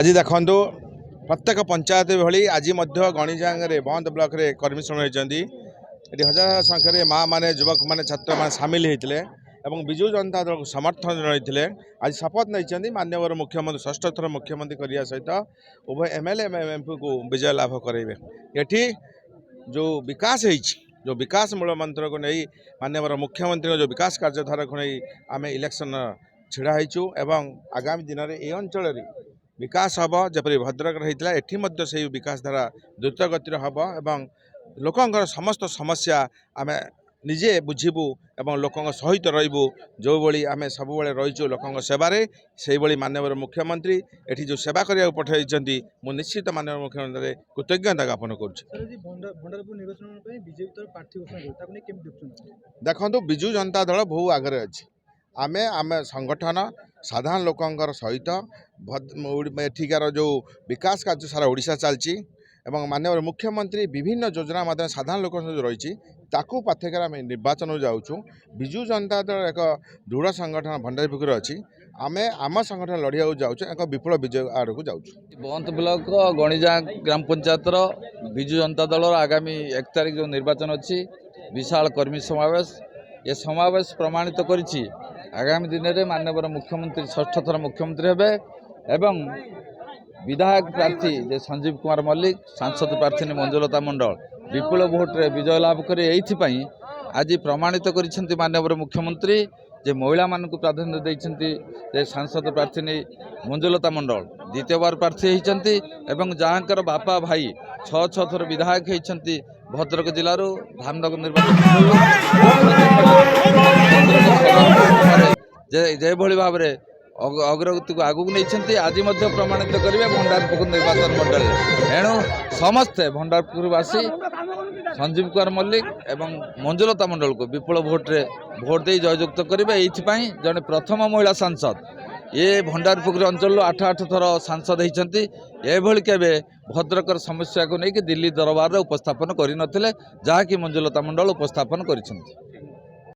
आज देखु प्रत्येक पंचायत भली आज गणिजांगे बंद ब्लॉक रे कर्मी होती हजार संख्यार माँ मैंने युवक मैंने छात्र मैंने सामिल होते विजु जनता दल को समर्थन रही आज शपथ नहीं माननीय मुख्यमंत्री षष्ठ थर मुख्यमंत्री करने सहित उभय एमएलए एमपी को विजय लाभ करेंगे। ये जो विकास जो विकास मूल मंत्र को नहीं माननीय मुख्यमंत्री जो विकास कार्यधारा को नहीं आम इलेक्शन छिड़ा होइछु एवं आगामी दिन में ये अंचल विकास हम जपरी भद्रक होता है से विकास धारा द्रुत गतिर हम एवं लोकंर समस्त समस्या आम निजे बुझीबू एवं लोकों सहित रहीबू जो भाई आम सब रहीचु लोकों सेवारे से भाई माननीय मुख्यमंत्री एठी जो सेवा करने पठाई मु निश्चित माननीय मुख्यमंत्री कृतज्ञता ज्ञापन कर। देखो विजु जनता दल बहु आगे अच्छी आमे आमे संगठन साधारण लोकंर सहित एठिकार जो विकास कार्य सारा ओडिशा चलती एवं माननीय मुख्यमंत्री विभिन्न योजना माध्यम साधारण लोक रही ताकू पाठ्यकार आम निर्वाचन जाऊँ। विजु जनता दल एक दृढ़ संगठन भंडारीपुर अच्छी आमे आम संगठन लड़िया जाऊँ एक विपुल विजय आड़ को जाऊँ। बंद ब्लॉक गणिजा ग्राम पंचायत विजु जनता दल आगामी 1 तारिख जो निर्वाचन अच्छी विशाल कर्मी समावेश ये समावेश प्रमाणित करिछि आगामी दिन में माननीय मुख्यमंत्री षष्ठ थर मुख्यमंत्री हेबे एवं विधायक प्रार्थी जे संजीव कुमार मल्लिक सांसद प्रार्थी मंजुलता मंडल विपुल भोट्रे विजय लाभ करे एइथिपाई आज प्रमाणित करिसेंति माननीय मुख्यमंत्री जे महिला मानक प्राधान्य देइसेंति जे सांसद प्रार्थी मंजुलता मंडल द्वितीय बार प्रार्थी होइसेंति एवं जहाँकर बापा भाई 6 थर विधायक होइसेंति भद्रक जिलूर धामनगर निर्वाचन जे भली भाव में अग्रगति को आगू नहीं आज प्रमाणित करेंगे भंडारपुर निर्वाचन मंडल एणु समस्ते भंडारपुरवासी संजीव कुमार मल्लिक एवं मंजुलता मंडल को विपुल भोट्रे भोट दे जययुक्त करेंगे। ये जड़े प्रथम महिला सांसद ये भंडारपुर अंचल 8 थर सांसद होती एभली केवे भद्रकर समस्या को लेकिन दिल्ली दरबार उपस्थापन कर नथिले जहाँकि मंजुलता मंडल उपस्थापन कर।